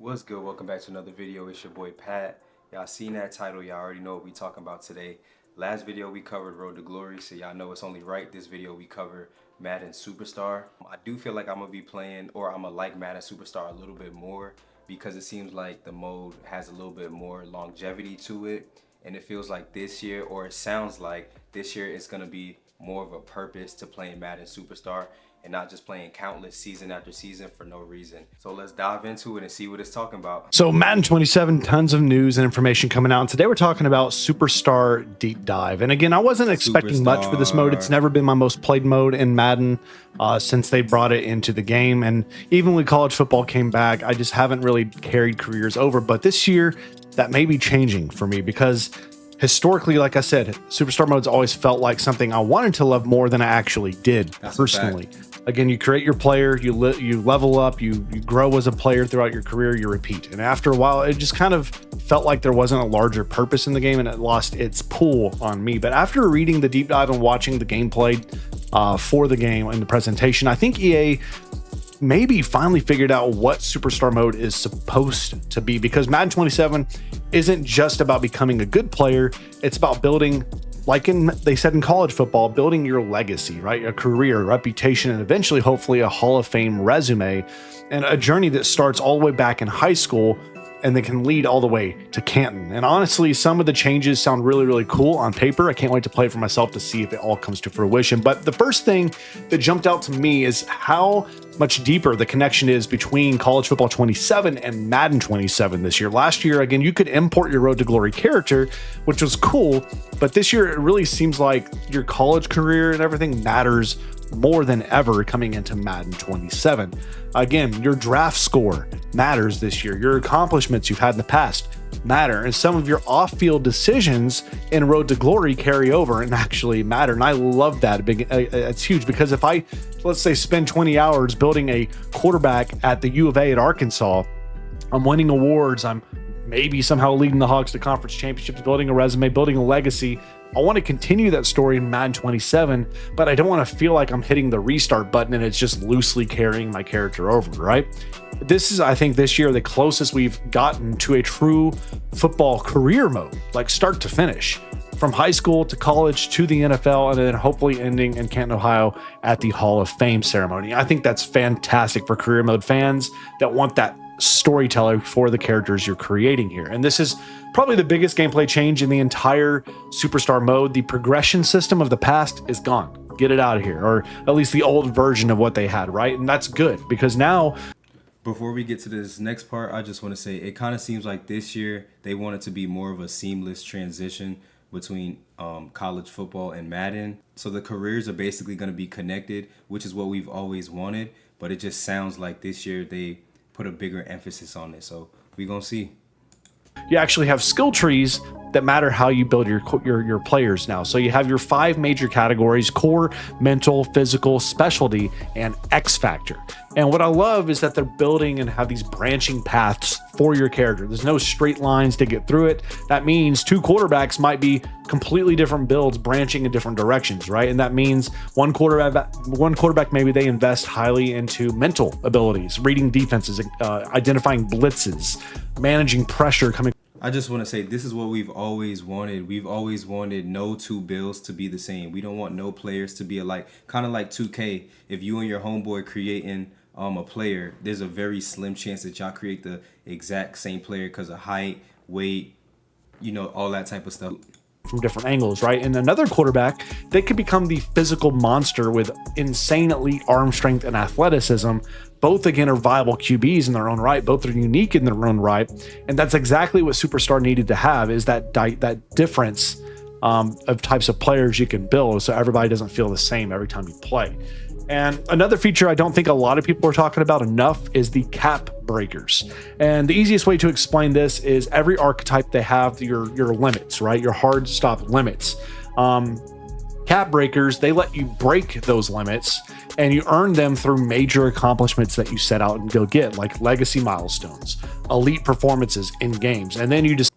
What's good? Welcome back to another video. It's your boy Pat. Y'all seen that title, y'all already know what we talking about today. Last video we covered Road to Glory, so y'all know it's only right this video we cover Madden Superstar. I do feel like I'm gonna be playing, or I'm gonna like Madden Superstar a little bit more because it seems like the mode has a little bit more longevity to it, and it feels like this year, or it sounds like this year, is gonna be more of a purpose to playing Madden Superstar and not just playing countless season after season for no reason. So let's dive into it and see what it's talking about. So Madden 27, tons of news and information coming out. And today we're talking about Superstar Deep Dive. And again, I wasn't expecting much for this mode. It's never been my most played mode in Madden since they brought it into the game. And even when college football came back, I just haven't really carried careers over. But this year, that may be changing for me because historically, like I said, Superstar mode's always felt like something I wanted to love more than I actually did. That's personally. Again, you create your player, you level up, you grow as a player throughout your career, you repeat. And after a while, it just kind of felt like there wasn't a larger purpose in the game and it lost its pull on me. But after reading the deep dive and watching the gameplay for the game and the presentation, I think EA maybe finally figured out what Superstar mode is supposed to be, because Madden 27 isn't just about becoming a good player. It's about building, like they said in college football, building your legacy, right? A career, reputation, and eventually, hopefully, a Hall of Fame resume, and a journey that starts all the way back in high school and they can lead all the way to Canton. And honestly, some of the changes sound really, really cool on paper. I can't wait to play it for myself to see if it all comes to fruition. But the first thing that jumped out to me is how much deeper the connection is between College Football 27 and Madden 27 this year. Last year, again, you could import your Road to Glory character, which was cool. But this year, it really seems like your college career and everything matters more than ever coming into Madden 27. Again, your draft score matters this year. Your accomplishments you've had in the past matter. And some of your off-field decisions in Road to Glory carry over and actually matter. And I love that. It's huge because if I, let's say, spend 20 hours building a quarterback at the U of A at Arkansas, I'm winning awards, I'm maybe somehow leading the Hogs to conference championships, building a resume, building a legacy. I want to continue that story in Madden 27, but I don't want to feel like I'm hitting the restart button and it's just loosely carrying my character over, right? This is, I think, this year the closest we've gotten to a true football career mode, like start to finish, from high school to college to the NFL, and then hopefully ending in Canton, Ohio at the Hall of Fame ceremony. I think that's fantastic for career mode fans that want that storyteller for the characters you're creating here. And this is probably the biggest gameplay change in the entire Superstar mode. The progression system of the past is gone. Get it out of here, or at least the old version of what they had, right? And that's good because now, before we get to this next part, I just want to say it kind of seems like this year they want it to be more of a seamless transition between college football and Madden. So the careers are basically going to be connected, which is what we've always wanted. But it just sounds like this year they put a bigger emphasis on it. So we're going to see. You actually have skill trees that matter how you build your players now. So you have your 5 major categories: core, mental, physical, specialty, and X factor. And what I love is that they're building and have these branching paths for your character. There's no straight lines to get through it. That means 2 quarterbacks might be completely different builds branching in different directions, right? And that means one quarterback, maybe they invest highly into mental abilities, reading defenses, identifying blitzes, managing pressure coming. I just want to say this is what we've always wanted. We've always wanted no 2 builds to be the same. We don't want no players to be alike. Kind of like 2K. If you and your homeboy creating a player, there's a very slim chance that y'all create the exact same player because of height, weight, all that type of stuff. From different angles, right? And another quarterback, they could become the physical monster with insane elite arm strength and athleticism. Both, again, are viable QBs in their own right. Both are unique in their own right. And that's exactly what Superstar needed to have, is that difference of types of players you can build so everybody doesn't feel the same every time you play. And another feature I don't think a lot of people are talking about enough is the cap breakers. And the easiest way to explain this is every archetype, they have your limits, right? Your hard stop limits. Cap breakers, they let you break those limits and you earn them through major accomplishments that you set out and go get, like legacy milestones, elite performances in games. And then you just...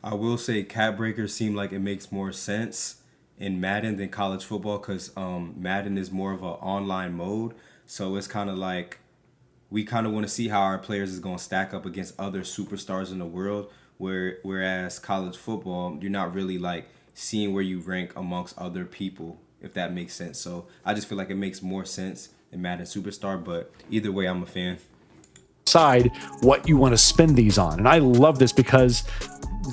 I will say cap breakers seem like it makes more sense in Madden than college football because Madden is more of an online mode. So it's kind of like we kind of want to see how our players is going to stack up against other superstars in the world. Whereas college football, you're not really like seeing where you rank amongst other people, if that makes sense. So I just feel like it makes more sense in Madden Superstar, but either way, I'm a fan. Decide what you want to spend these on. And I love this because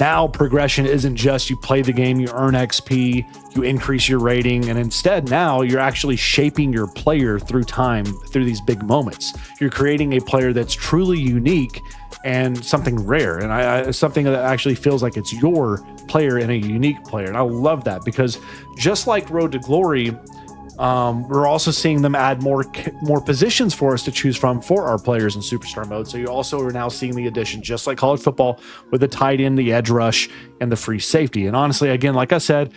now progression isn't just you play the game, you earn XP, you increase your rating, and instead now you're actually shaping your player through time, through these big moments. You're creating a player that's truly unique and something rare, and something that actually feels like it's your player and a unique player. And I love that because just like Road to Glory, we're also seeing them add more positions for us to choose from for our players in Superstar mode. So you also are now seeing the addition, just like college football, with the tight end, the edge rush, and the free safety. And honestly, again, like I said,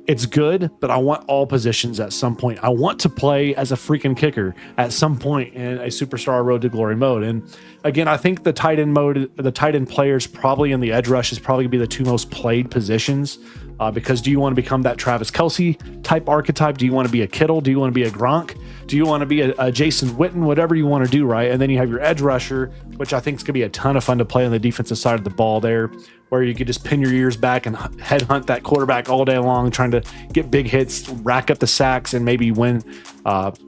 it's good, but I want all positions at some point. I want to play as a freaking kicker at some point in a Superstar Road to Glory mode. And again, I think the tight end mode, the tight end players probably in the edge rush is probably gonna be the two most played positions. Because do you want to become that Travis Kelce type archetype? Do you want to be a Kittle? Do you want to be a Gronk? Do you want to be a Jason Witten? Whatever you want to do, right? And then you have your edge rusher, which I think is going to be a ton of fun to play on the defensive side of the ball there, where you could just pin your ears back and headhunt that quarterback all day long, trying to get big hits, rack up the sacks, and maybe win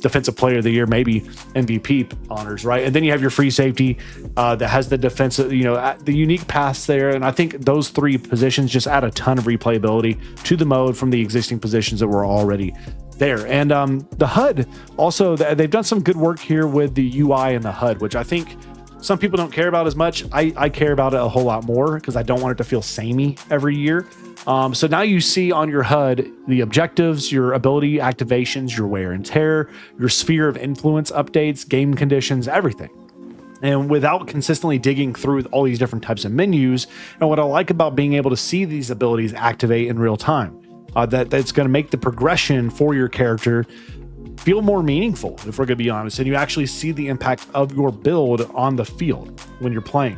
Defensive Player of the Year, maybe MVP honors, right? And then you have your free safety that has the defensive, the unique pass there. And I think those three positions just add a ton of replayability to the mode from the existing positions that were already there. And the HUD also, they've done some good work here with the UI and the HUD, which I think some people don't care about as much. I care about it a whole lot more because I don't want it to feel samey every year. So now you see on your HUD the objectives, your ability activations, your wear and tear, your sphere of influence updates, game conditions, everything. And without consistently digging through all these different types of menus, and what I like about being able to see these abilities activate in real time, that's going to make the progression for your character feel more meaningful, if we're going to be honest, and you actually see the impact of your build on the field when you're playing.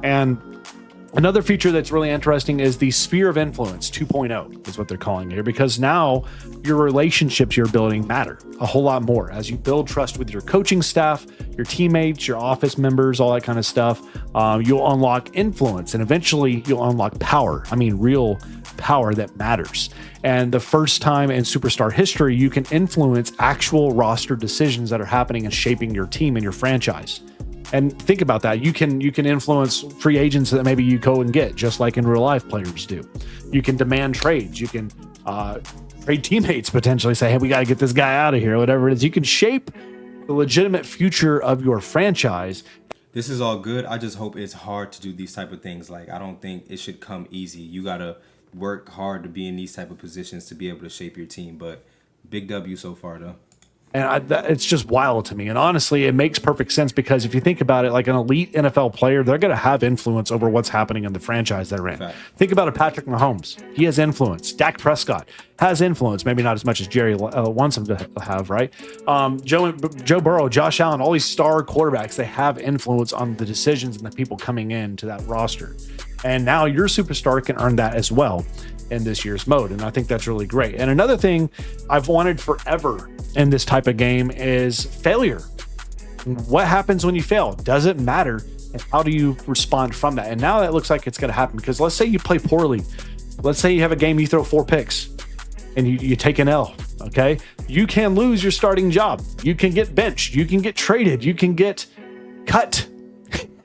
And another feature that's really interesting is the sphere of influence 2.0 is what they're calling it here, because now your relationships you're building matter a whole lot more as you build trust with your coaching staff, your teammates, your office members, all that kind of stuff. You'll unlock influence, and eventually you'll unlock power. I mean, real power that matters. And the first time in Superstar history, you can influence actual roster decisions that are happening and shaping your team and your franchise. And think about that. You can influence free agents that maybe you go and get, just like in real life players do. You can demand trades. You can trade teammates, potentially say, hey, we got to get this guy out of here, whatever it is. You can shape the legitimate future of your franchise. This is all good. I just hope it's hard to do these type of things. Like, I don't think it should come easy. You got to work hard to be in these type of positions to be able to shape your team. But big W so far, though. And it's just wild to me. And honestly, it makes perfect sense because if you think about it, like an elite NFL player, they're going to have influence over what's happening in the franchise they're in. Right. Think about a Patrick Mahomes. He has influence. Dak Prescott has influence, maybe not as much as Jerry wants him to have, right? Joe Burrow, Josh Allen, all these star quarterbacks, they have influence on the decisions and the people coming in to that roster. And now your superstar can earn that as well in this year's mode. And I think that's really great. And another thing I've wanted forever in this type of game is failure. What happens when you fail? Does it matter? And how do you respond from that? And now that looks like it's going to happen, because let's say you play poorly. Let's say you have a game, you throw 4 picks and you take an L. Okay. You can lose your starting job. You can get benched. You can get traded. You can get cut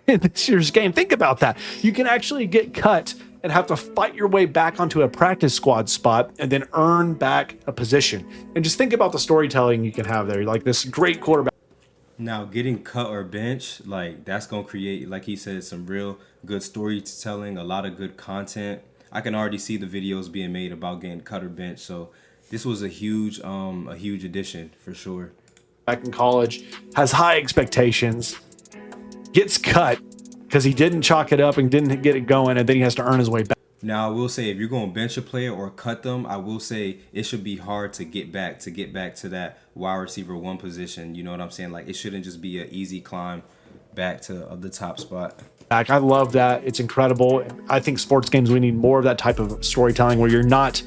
in this year's game. Think about that. You can actually get cut and have to fight your way back onto a practice squad spot and then earn back a position. And just think about the storytelling you can have there. Like this great quarterback. Now, getting cut or bench, like that's going to create, like he said, some real good storytelling, a lot of good content. I can already see the videos being made about getting cut or bench. So this was a huge addition for sure. Back in college, has high expectations, gets cut because he didn't chalk it up and didn't get it going, and then he has to earn his way back. Now, I will say, if you're going to bench a player or cut them, I will say it should be hard to get back to that wide receiver 1 position. You know what I'm saying? Like, it shouldn't just be an easy climb back to the top spot. I love that. It's incredible. I think sports games, we need more of that type of storytelling where you're not,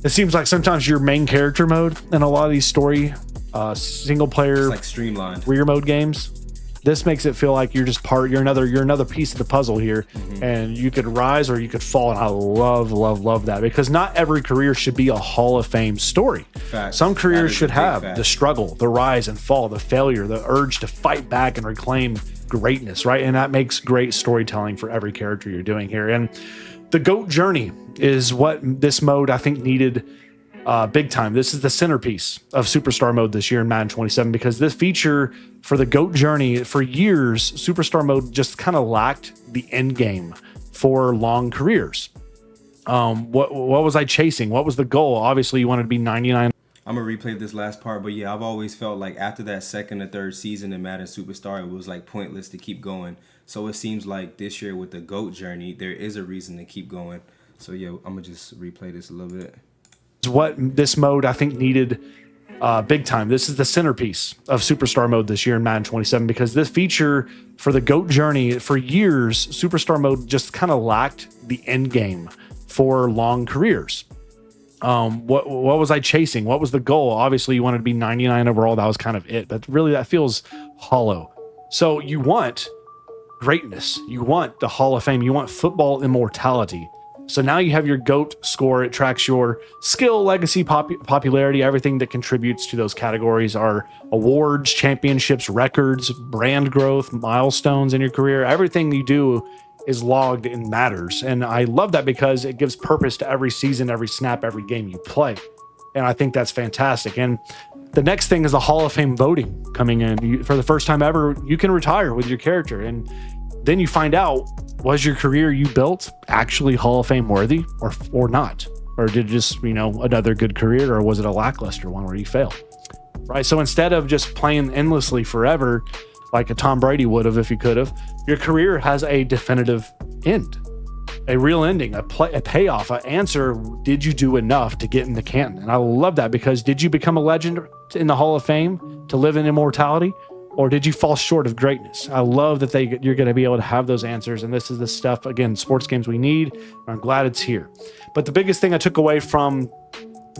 it seems like sometimes your main character mode in a lot of these story single player, it's like streamlined career mode games, This makes it feel like you're just you're another piece of the puzzle here, and you could rise or you could fall. And I love that, because not every career should be a Hall of Fame story. Facts. Some careers should have fact. the struggle, the rise and fall, the failure, the urge to fight back and reclaim greatness, right? And that makes great storytelling for every character you're doing here. And the GOAT journey is what this mode I think needed big time. This is the centerpiece of Superstar mode this year in Madden 27, because this feature for the GOAT journey, for years, Superstar mode just kind of lacked the end game for long careers. What was I chasing? What was the goal? Obviously, you wanted to be 99. I'm gonna replay this last part, but yeah, I've always felt like after that second or third season in Madden Superstar, it was like pointless to keep going. So it seems like this year with the GOAT journey, there is a reason to keep going. So yeah, I'm gonna just replay this a little bit. What this mode I think needed big time. This is the centerpiece of Superstar mode this year in Madden 27, because this feature for the GOAT journey, for years, Superstar mode just kind of lacked the end game for long careers. What was I chasing? What was the goal? Obviously, you wanted to be 99 overall. That was kind of it. But really, that feels hollow. So you want greatness. You want the Hall of Fame. You want football immortality. So now you have your GOAT score. It tracks your skill, legacy, popularity. Everything that contributes to those categories are awards, championships, records, brand growth, milestones in your career. Everything you do is logged and matters. And I love that because it gives purpose to every season, every snap, every game you play. And I think that's fantastic. And the next thing is the Hall of Fame voting coming in. For the first time ever, you can retire with your character. And then you find out, was your career you built actually Hall of Fame worthy or not? Or did it just, another good career, or was it a lackluster one where you failed? Right? So instead of just playing endlessly forever, like a Tom Brady would have if he could have, your career has a definitive end, a real ending, a payoff, an answer. Did you do enough to get into Canton? And I love that, because did you become a legend in the Hall of Fame to live in immortality, or did you fall short of greatness? I love that you're going to be able to have those answers. And this is the stuff, again, sports games we need. I'm glad it's here. But the biggest thing I took away from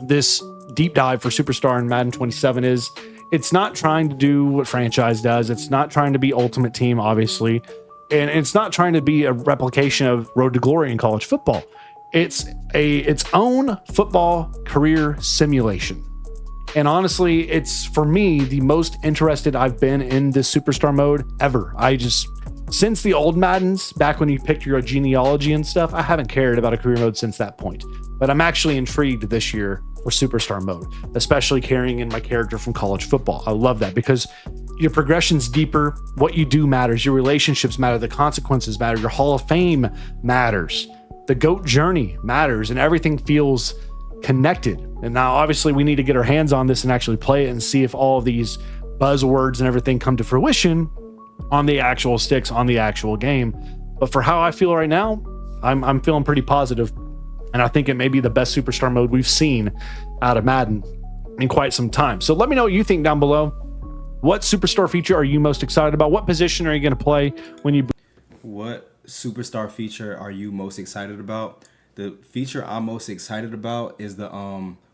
this deep dive for Superstar in Madden 27 is it's not trying to do what franchise does. It's not trying to be Ultimate Team, obviously. And it's not trying to be a replication of Road to Glory in college football. It's its own football career simulation. And honestly, it's, for me, the most interested I've been in this Superstar mode ever. Since the old Maddens, back when you picked your genealogy and stuff, I haven't cared about a career mode since that point. But I'm actually intrigued this year for Superstar mode, especially carrying in my character from college football. I love that, because your progression's deeper. What you do matters. Your relationships matter. The consequences matter. Your Hall of Fame matters. The GOAT journey matters, and everything feels connected. And now, obviously, we need to get our hands on this and actually play it and see if all of these buzzwords and everything come to fruition on the actual sticks, on the actual game. But for how I feel right now, I'm feeling pretty positive. And I think it may be the best Superstar mode we've seen out of Madden in quite some time. So let me know what you think down below. What Superstar feature are you most excited about? What position are you going to play when you... What Superstar feature are you most excited about? The feature I'm most excited about is the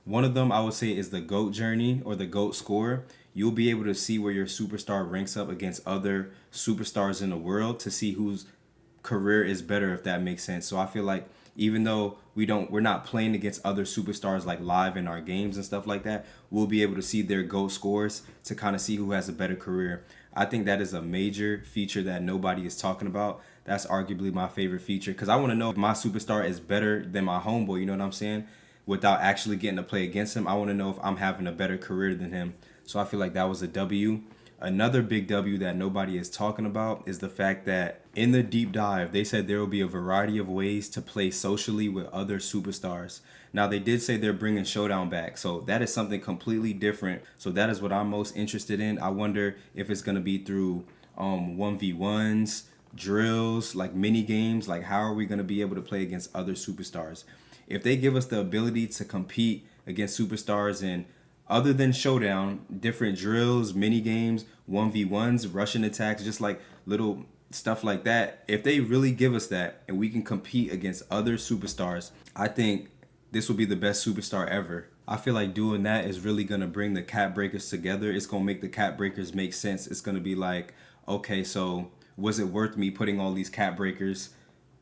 one of them I would say is the GOAT journey, or the GOAT score. You'll be able to see where your superstar ranks up against other superstars in the world to see whose career is better, if that makes sense. So I feel like even though we're not playing against other superstars like live in our games and stuff like that, we'll be able to see their GOAT scores to kind of see who has a better career. I think that is a major feature that nobody is talking about. That's arguably my favorite feature, because I want to know if my superstar is better than my homeboy, you know what I'm saying? Without actually getting to play against him, I want to know if I'm having a better career than him. So I feel like that was a W. Another big W that nobody is talking about is the fact that in the deep dive, they said there will be a variety of ways to play socially with other superstars. Now, they did say they're bringing Showdown back, so that is something completely different. So that is what I'm most interested in. I wonder if it's going to be through 1v1s, drills, like mini games. Like, how are we going to be able to play against other superstars? If they give us the ability to compete against superstars in, other than Showdown, different drills, mini games, 1v1s, Russian attacks, just like little stuff like that. If they really give us that and we can compete against other superstars, I think this will be the best Superstar ever. I feel like doing that is really going to bring the cap breakers together. It's going to make the cap breakers make sense. It's going to be like, okay, so was it worth me putting all these cap breakers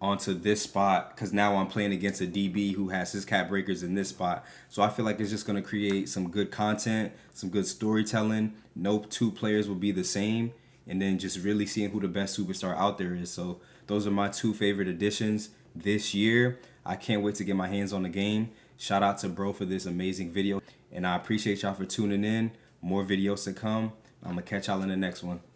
onto this spot? Because now I'm playing against a DB who has his cap breakers in this spot. So I feel like it's just going to create some good content, some good storytelling. No two players will be the same. And then just really seeing who the best superstar out there is. So those are my two favorite additions this year. I can't wait to get my hands on the game. Shout out to bro for this amazing video. And I appreciate y'all for tuning in. More videos to come. I'm going to catch y'all in the next one.